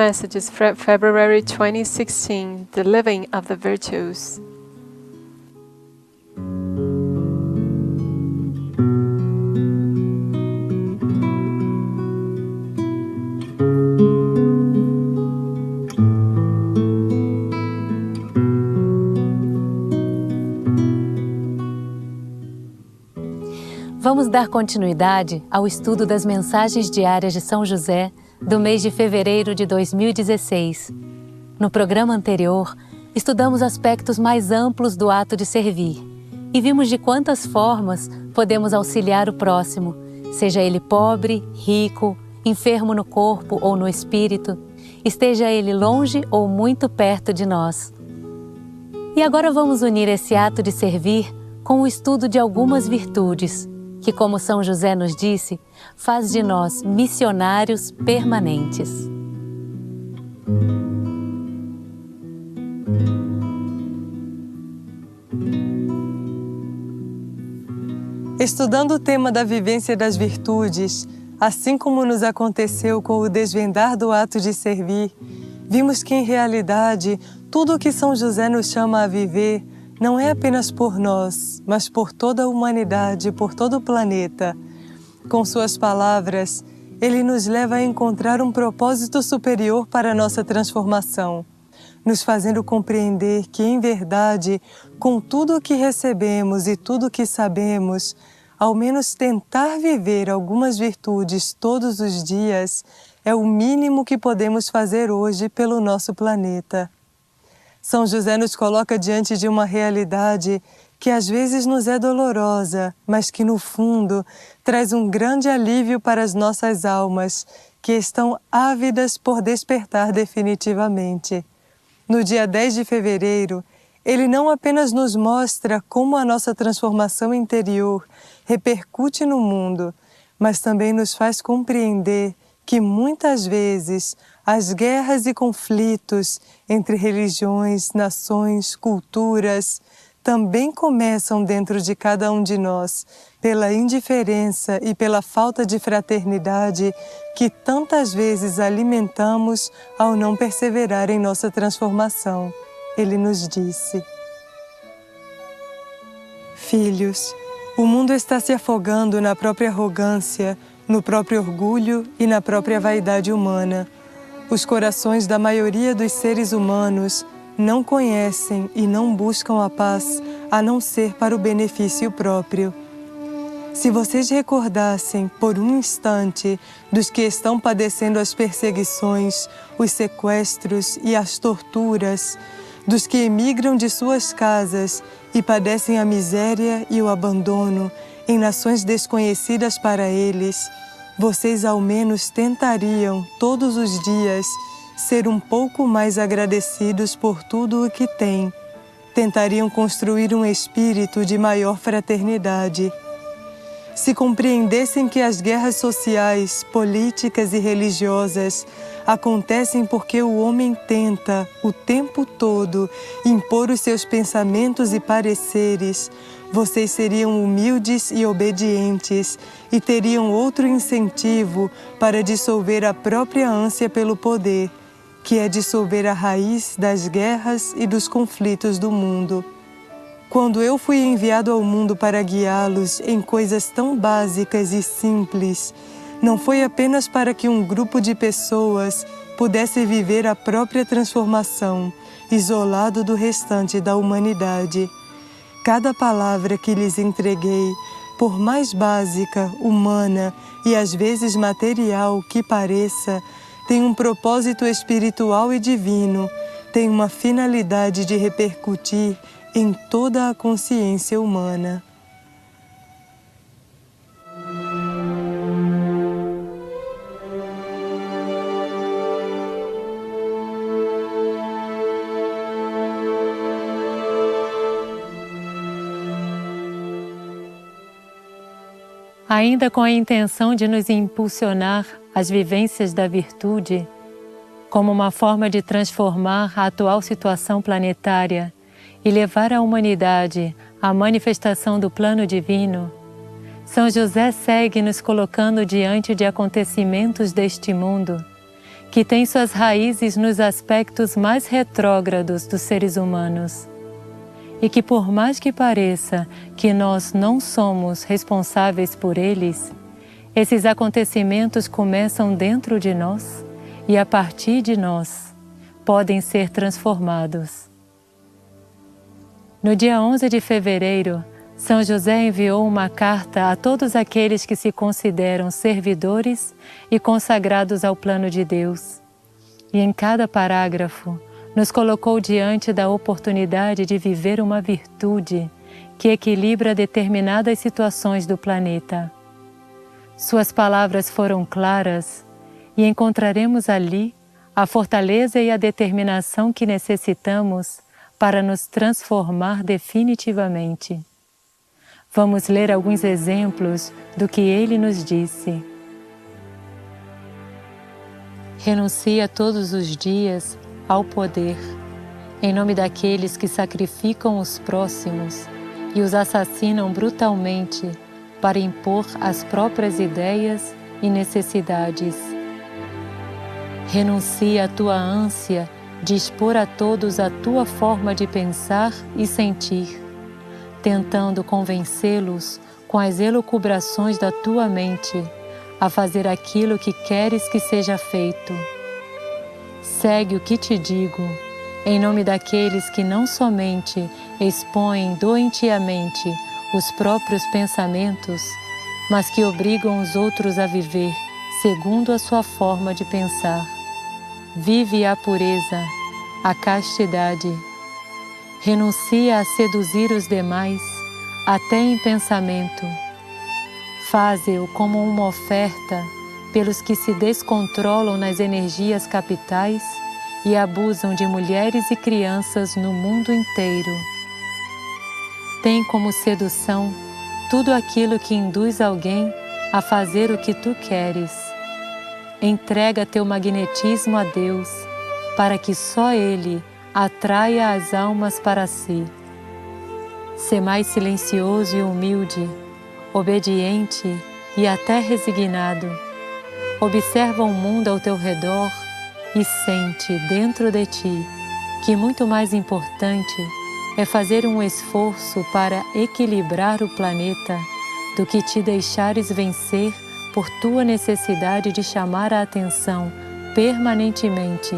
Messages, February 2016, The Living of the Virtues. Vamos dar continuidade ao estudo das mensagens diárias de São José do mês de fevereiro de 2016. No programa anterior, estudamos aspectos mais amplos do ato de servir e vimos de quantas formas podemos auxiliar o próximo, seja ele pobre, rico, enfermo no corpo ou no espírito, esteja ele longe ou muito perto de nós. E agora vamos unir esse ato de servir com o estudo de algumas virtudes, que, como São José nos disse, faz de nós missionários permanentes. Estudando o tema da vivência das virtudes, assim como nos aconteceu com o desvendar do ato de servir, vimos que, em realidade, tudo o que São José nos chama a viver não é apenas por nós, mas por toda a humanidade, por todo o planeta. Com suas palavras, ele nos leva a encontrar um propósito superior para a nossa transformação, nos fazendo compreender que, em verdade, com tudo o que recebemos e tudo o que sabemos, ao menos tentar viver algumas virtudes todos os dias é o mínimo que podemos fazer hoje pelo nosso planeta. São José nos coloca diante de uma realidade que às vezes nos é dolorosa, mas que no fundo traz um grande alívio para as nossas almas, que estão ávidas por despertar definitivamente. No dia 10 de fevereiro, ele não apenas nos mostra como a nossa transformação interior repercute no mundo, mas também nos faz compreender que muitas vezes as guerras e conflitos entre religiões, nações, culturas também começam dentro de cada um de nós pela indiferença e pela falta de fraternidade que tantas vezes alimentamos ao não perseverar em nossa transformação. Ele nos disse: Filhos, o mundo está se afogando na própria arrogância, no próprio orgulho e na própria vaidade humana. Os corações da maioria dos seres humanos não conhecem e não buscam a paz a não ser para o benefício próprio. Se vocês recordassem por um instante dos que estão padecendo as perseguições, os sequestros e as torturas, dos que emigram de suas casas e padecem a miséria e o abandono em nações desconhecidas para eles, vocês ao menos tentariam, todos os dias, ser um pouco mais agradecidos por tudo o que têm. Tentariam construir um espírito de maior fraternidade. Se compreendessem que as guerras sociais, políticas e religiosas acontecem porque o homem tenta, o tempo todo, impor os seus pensamentos e pareceres, vocês seriam humildes e obedientes e teriam outro incentivo para dissolver a própria ânsia pelo poder, que é dissolver a raiz das guerras e dos conflitos do mundo. Quando eu fui enviado ao mundo para guiá-los em coisas tão básicas e simples, não foi apenas para que um grupo de pessoas pudesse viver a própria transformação, isolado do restante da humanidade. Cada palavra que lhes entreguei, por mais básica, humana e às vezes material que pareça, tem um propósito espiritual e divino, tem uma finalidade de repercutir em toda a consciência humana. Ainda com a intenção de nos impulsionar às vivências da virtude, como uma forma de transformar a atual situação planetária e levar a humanidade à manifestação do plano divino, São José segue nos colocando diante de acontecimentos deste mundo que tem suas raízes nos aspectos mais retrógrados dos seres humanos, e que por mais que pareça que nós não somos responsáveis por eles, esses acontecimentos começam dentro de nós e a partir de nós podem ser transformados. No dia 11 de fevereiro, São José enviou uma carta a todos aqueles que se consideram servidores e consagrados ao plano de Deus. E em cada parágrafo, nos colocou diante da oportunidade de viver uma virtude que equilibra determinadas situações do planeta. Suas palavras foram claras e encontraremos ali a fortaleza e a determinação que necessitamos para nos transformar definitivamente. Vamos ler alguns exemplos do que ele nos disse. Renuncia todos os dias ao poder, em nome daqueles que sacrificam os próximos e os assassinam brutalmente para impor as próprias ideias e necessidades. Renuncia à tua ânsia de expor a todos a tua forma de pensar e sentir, tentando convencê-los com as elucubrações da tua mente a fazer aquilo que queres que seja feito. Segue o que te digo, em nome daqueles que não somente expõem doentiamente os próprios pensamentos, mas que obrigam os outros a viver segundo a sua forma de pensar. Vive a pureza, a castidade. Renuncia a seduzir os demais, até em pensamento. Faze-o como uma oferta pelos que se descontrolam nas energias capitais e abusam de mulheres e crianças no mundo inteiro. Tem como sedução tudo aquilo que induz alguém a fazer o que tu queres. Entrega teu magnetismo a Deus, para que só Ele atraia as almas para si. Sê mais silencioso e humilde, obediente e até resignado. Observa o mundo ao teu redor e sente dentro de ti que muito mais importante é fazer um esforço para equilibrar o planeta do que te deixares vencer por tua necessidade de chamar a atenção permanentemente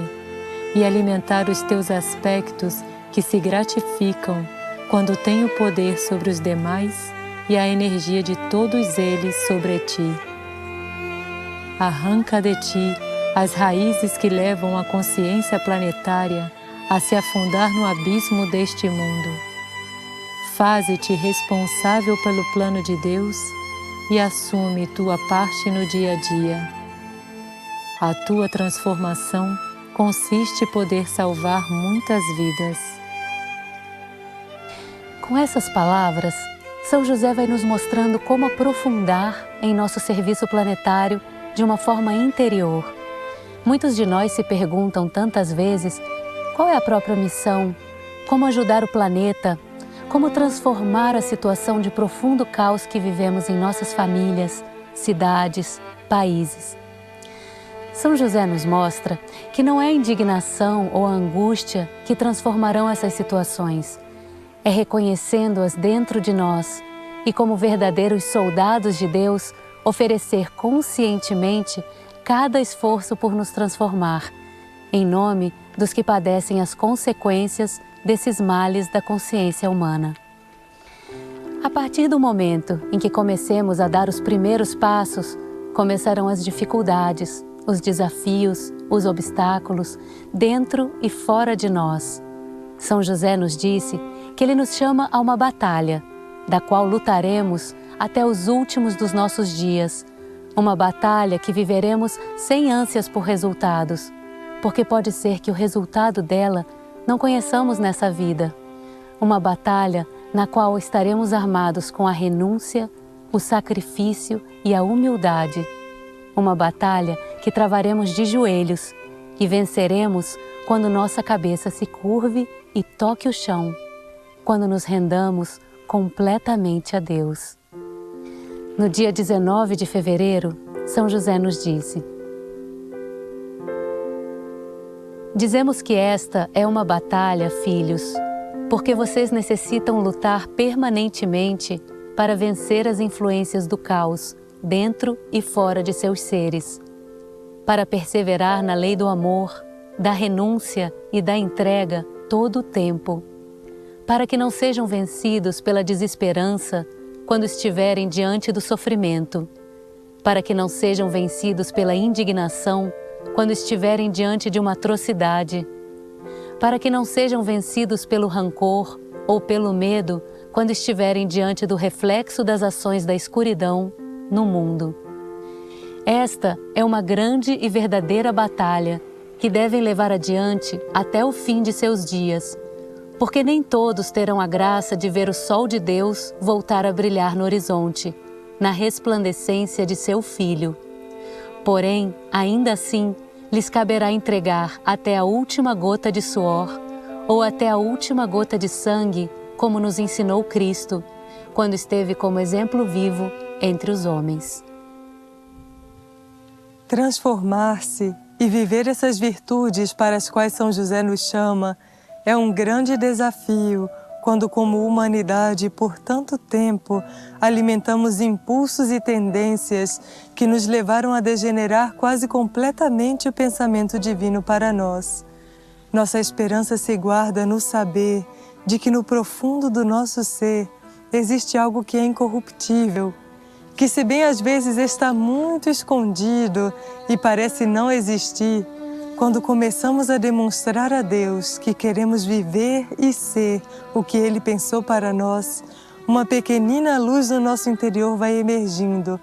e alimentar os teus aspectos que se gratificam quando têm o poder sobre os demais e a energia de todos eles sobre ti. Arranca de ti as raízes que levam a consciência planetária a se afundar no abismo deste mundo. Faze-te responsável pelo plano de Deus e assume tua parte no dia a dia. A tua transformação consiste em poder salvar muitas vidas. Com essas palavras, São José vai nos mostrando como aprofundar em nosso serviço planetário de uma forma interior. Muitos de nós se perguntam tantas vezes qual é a própria missão, como ajudar o planeta, como transformar a situação de profundo caos que vivemos em nossas famílias, cidades, países. São José nos mostra que não é a indignação ou a angústia que transformarão essas situações. É reconhecendo-as dentro de nós e, como verdadeiros soldados de Deus, oferecer conscientemente cada esforço por nos transformar, em nome dos que padecem as consequências desses males da consciência humana. A partir do momento em que comecemos a dar os primeiros passos, começarão as dificuldades, os desafios, os obstáculos, dentro e fora de nós. São José nos disse que ele nos chama a uma batalha, da qual lutaremos até os últimos dos nossos dias. Uma batalha que viveremos sem ânsias por resultados, porque pode ser que o resultado dela não conheçamos nessa vida. Uma batalha na qual estaremos armados com a renúncia, o sacrifício e a humildade. Uma batalha que travaremos de joelhos e venceremos quando nossa cabeça se curve e toque o chão, quando nos rendamos completamente a Deus. No dia 19 de fevereiro, São José nos disse: Dizemos que esta é uma batalha, filhos, porque vocês necessitam lutar permanentemente para vencer as influências do caos, dentro e fora de seus seres, para perseverar na lei do amor, da renúncia e da entrega todo o tempo, para que não sejam vencidos pela desesperança quando estiverem diante do sofrimento, para que não sejam vencidos pela indignação quando estiverem diante de uma atrocidade, para que não sejam vencidos pelo rancor ou pelo medo quando estiverem diante do reflexo das ações da escuridão no mundo. Esta é uma grande e verdadeira batalha que devem levar adiante até o fim de seus dias, porque nem todos terão a graça de ver o sol de Deus voltar a brilhar no horizonte, na resplandecência de seu Filho. Porém, ainda assim, lhes caberá entregar até a última gota de suor ou até a última gota de sangue, como nos ensinou Cristo, quando esteve como exemplo vivo entre os homens. Transformar-se e viver essas virtudes para as quais São José nos chama é um grande desafio quando, como humanidade, por tanto tempo, alimentamos impulsos e tendências que nos levaram a degenerar quase completamente o pensamento divino para nós. Nossa esperança se guarda no saber de que no profundo do nosso ser existe algo que é incorruptível, que se bem às vezes está muito escondido e parece não existir, quando começamos a demonstrar a Deus que queremos viver e ser o que Ele pensou para nós, uma pequenina luz no nosso interior vai emergindo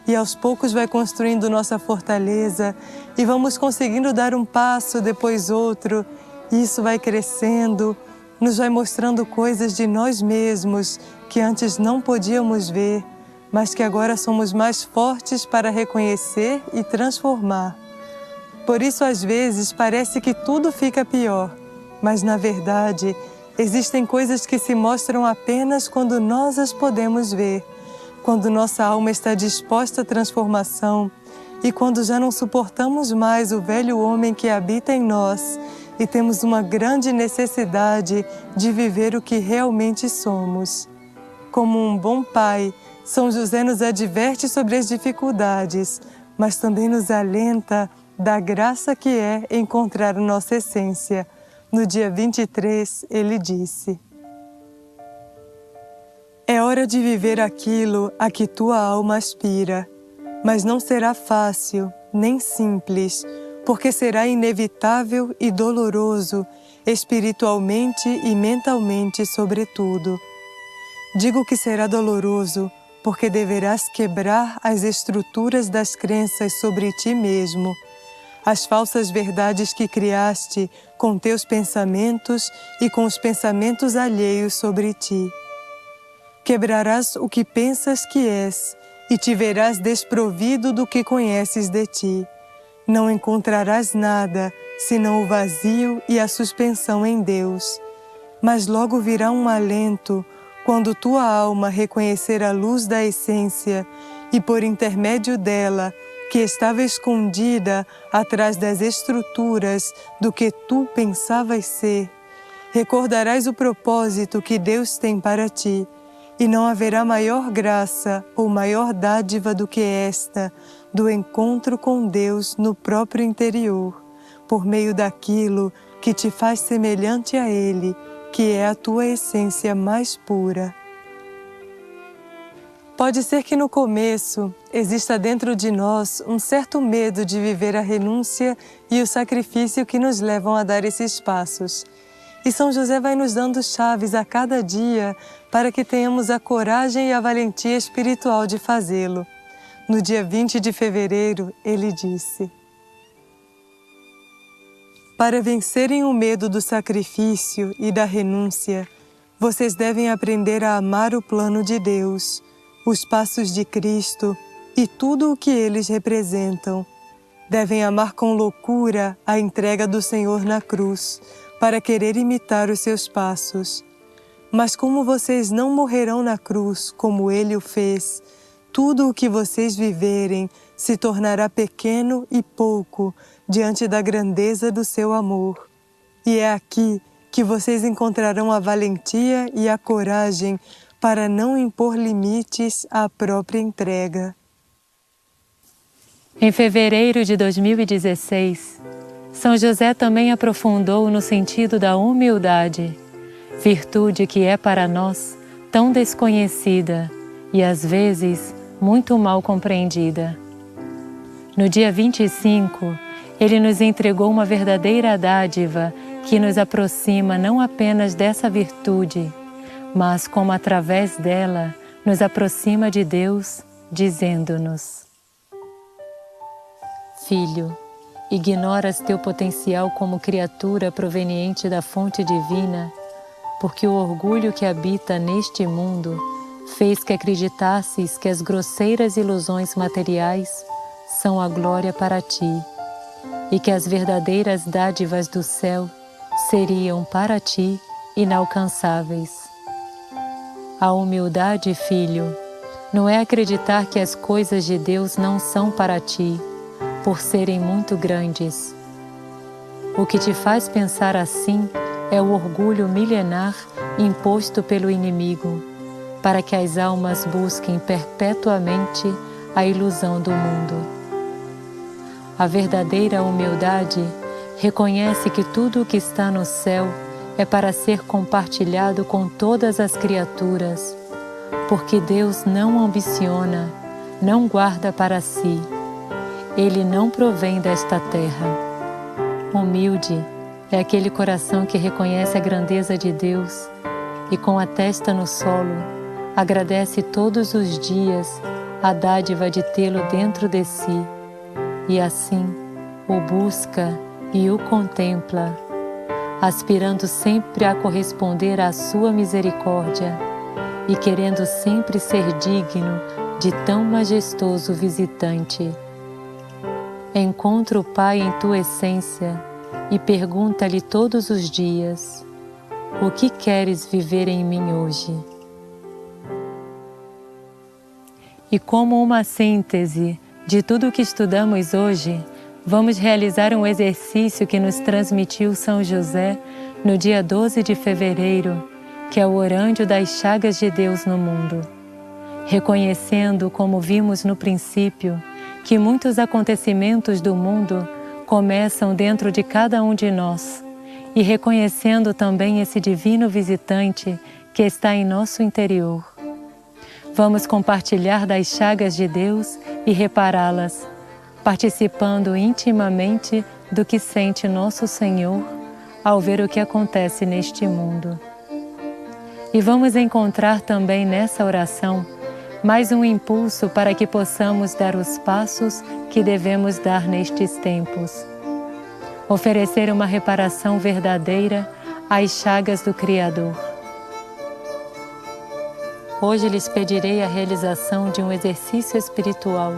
e aos poucos vai construindo nossa fortaleza e vamos conseguindo dar um passo, depois outro, e isso vai crescendo, nos vai mostrando coisas de nós mesmos que antes não podíamos ver, mas que agora somos mais fortes para reconhecer e transformar. Por isso, às vezes, parece que tudo fica pior, mas, na verdade, existem coisas que se mostram apenas quando nós as podemos ver, quando nossa alma está disposta à transformação e quando já não suportamos mais o velho homem que habita em nós e temos uma grande necessidade de viver o que realmente somos. Como um bom pai, São José nos adverte sobre as dificuldades, mas também nos alenta da graça que é encontrar a nossa essência. No dia 23, ele disse: é hora de viver aquilo a que tua alma aspira, mas não será fácil, nem simples, porque será inevitável e doloroso, espiritualmente e mentalmente sobretudo. Digo que será doloroso, porque deverás quebrar as estruturas das crenças sobre ti mesmo, as falsas verdades que criaste com teus pensamentos e com os pensamentos alheios sobre ti. Quebrarás o que pensas que és e te verás desprovido do que conheces de ti. Não encontrarás nada, senão o vazio e a suspensão em Deus. Mas logo virá um alento, quando tua alma reconhecer a luz da essência e por intermédio dela, que estava escondida atrás das estruturas do que tu pensavas ser, recordarás o propósito que Deus tem para ti, e não haverá maior graça ou maior dádiva do que esta, do encontro com Deus no próprio interior, por meio daquilo que te faz semelhante a Ele, que é a tua essência mais pura. Pode ser que no começo exista dentro de nós um certo medo de viver a renúncia e o sacrifício que nos levam a dar esses passos. E São José vai nos dando chaves a cada dia para que tenhamos a coragem e a valentia espiritual de fazê-lo. No dia 20 de fevereiro, ele disse: para vencerem o medo do sacrifício e da renúncia, vocês devem aprender a amar o plano de Deus, os passos de Cristo e tudo o que eles representam. Devem amar com loucura a entrega do Senhor na cruz, para querer imitar os seus passos. Mas como vocês não morrerão na cruz como Ele o fez, tudo o que vocês viverem se tornará pequeno e pouco diante da grandeza do seu amor. E é aqui que vocês encontrarão a valentia e a coragem para não impor limites à própria entrega. Em fevereiro de 2016, São José também aprofundou no sentido da humildade, virtude que é para nós tão desconhecida e às vezes muito mal compreendida. No dia 25, ele nos entregou uma verdadeira dádiva que nos aproxima não apenas dessa virtude, mas como através dela nos aproxima de Deus, dizendo-nos: Filho, ignoras teu potencial como criatura proveniente da fonte divina, porque o orgulho que habita neste mundo fez que acreditasses que as grosseiras ilusões materiais são a glória para ti, e que as verdadeiras dádivas do céu seriam para ti inalcançáveis. A humildade, filho, não é acreditar que as coisas de Deus não são para ti, por serem muito grandes. O que te faz pensar assim é o orgulho milenar imposto pelo inimigo, para que as almas busquem perpetuamente a ilusão do mundo. A verdadeira humildade reconhece que tudo o que está no céu é para ser compartilhado com todas as criaturas, porque Deus não ambiciona, não guarda para si. Ele não provém desta terra. Humilde é aquele coração que reconhece a grandeza de Deus e, com a testa no solo, agradece todos os dias a dádiva de tê-lo dentro de si, e assim o busca e o contempla, aspirando sempre a corresponder à sua misericórdia e querendo sempre ser digno de tão majestoso visitante. Encontra o Pai em tua essência e pergunta-lhe todos os dias: o que queres viver em mim hoje? E como uma síntese de tudo o que estudamos hoje, vamos realizar um exercício que nos transmitiu São José no dia 12 de fevereiro, que é o Orândio das Chagas de Deus no mundo. Reconhecendo, como vimos no princípio, que muitos acontecimentos do mundo começam dentro de cada um de nós, e reconhecendo também esse divino visitante que está em nosso interior. Vamos compartilhar das chagas de Deus e repará-las, participando intimamente do que sente nosso Senhor ao ver o que acontece neste mundo. E vamos encontrar também nessa oração mais um impulso para que possamos dar os passos que devemos dar nestes tempos. Oferecer uma reparação verdadeira às chagas do Criador. Hoje lhes pedirei a realização de um exercício espiritual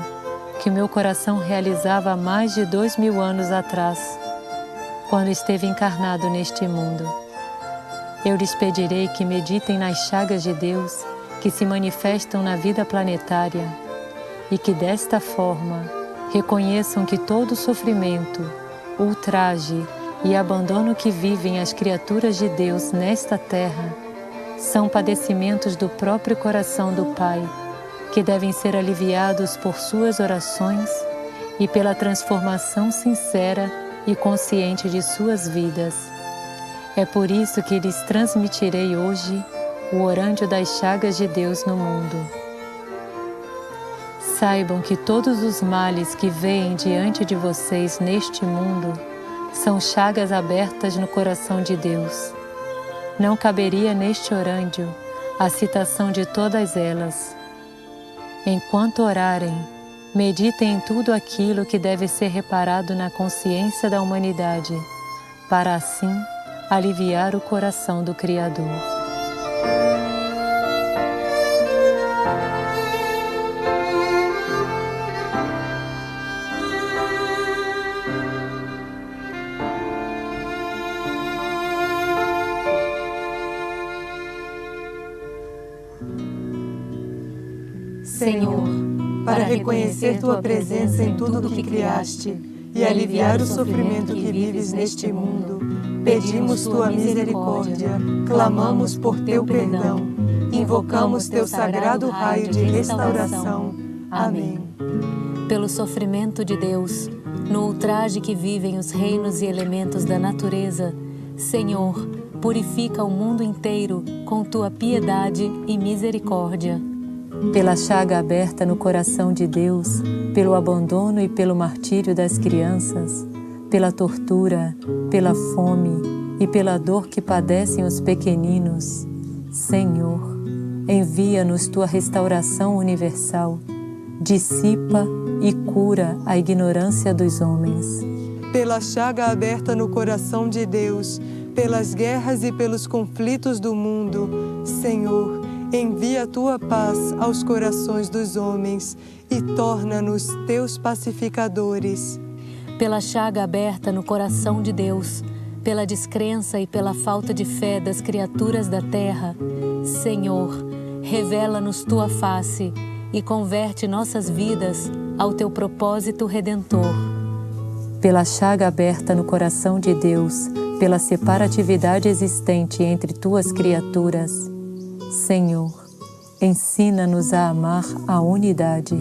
que meu coração realizava há mais de 2000 anos atrás, quando esteve encarnado neste mundo. Eu lhes pedirei que meditem nas chagas de Deus que se manifestam na vida planetária e que desta forma reconheçam que todo sofrimento, ultraje e abandono que vivem as criaturas de Deus nesta terra são padecimentos do próprio coração do Pai, que devem ser aliviados por suas orações e pela transformação sincera e consciente de suas vidas. É por isso que lhes transmitirei hoje o Orândio das Chagas de Deus no mundo. Saibam que todos os males que veem diante de vocês neste mundo são chagas abertas no coração de Deus. Não caberia neste orândio a citação de todas elas. Enquanto orarem, meditem em tudo aquilo que deve ser reparado na consciência da humanidade, para assim aliviar o coração do Criador. Senhor, para reconhecer Tua presença em tudo o que criaste e aliviar o sofrimento que vives neste mundo, pedimos tua misericórdia, clamamos por teu perdão, invocamos teu sagrado raio de restauração. Amém. Pelo sofrimento de Deus, no ultraje que vivem os reinos e elementos da natureza, Senhor, purifica o mundo inteiro com tua piedade e misericórdia. Pela chaga aberta no coração de Deus, pelo abandono e pelo martírio das crianças, pela tortura, pela fome e pela dor que padecem os pequeninos, Senhor, envia-nos tua restauração universal, dissipa e cura a ignorância dos homens. Pela chaga aberta no coração de Deus, pelas guerras e pelos conflitos do mundo, Senhor, envia a tua paz aos corações dos homens e torna-nos teus pacificadores. Pela chaga aberta no coração de Deus, pela descrença e pela falta de fé das criaturas da terra, Senhor, revela-nos tua face e converte nossas vidas ao teu propósito redentor. Pela chaga aberta no coração de Deus, pela separatividade existente entre tuas criaturas, Senhor, ensina-nos a amar a unidade.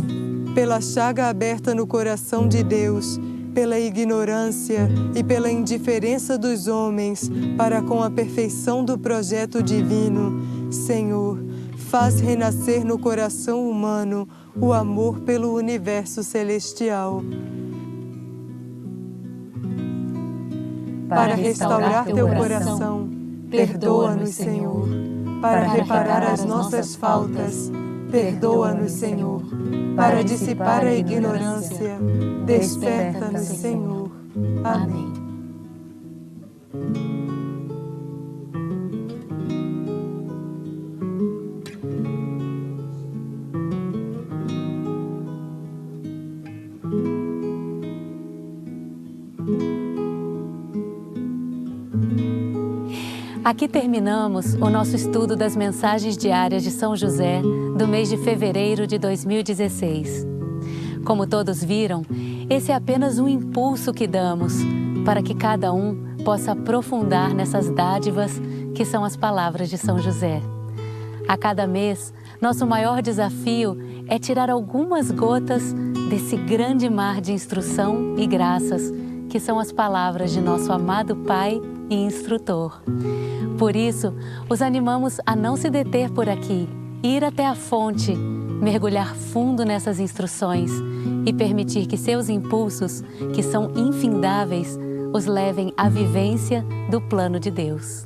Pela chaga aberta no coração de Deus, pela ignorância e pela indiferença dos homens para com a perfeição do projeto divino, Senhor, faz renascer no coração humano o amor pelo universo celestial. Para restaurar teu coração, perdoa-nos, Senhor. Para reparar as nossas faltas, perdoa-nos, Senhor. Para dissipar a ignorância, desperta-nos, Senhor. Amém. Aqui terminamos o nosso estudo das mensagens diárias de São José do mês de fevereiro de 2016. Como todos viram, esse é apenas um impulso que damos para que cada um possa aprofundar nessas dádivas que são as palavras de São José. A cada mês, nosso maior desafio é tirar algumas gotas desse grande mar de instrução e graças que são as palavras de nosso amado Pai e Instrutor. Por isso, os animamos a não se deter por aqui, ir até a fonte, mergulhar fundo nessas instruções e permitir que seus impulsos, que são infindáveis, os levem à vivência do plano de Deus.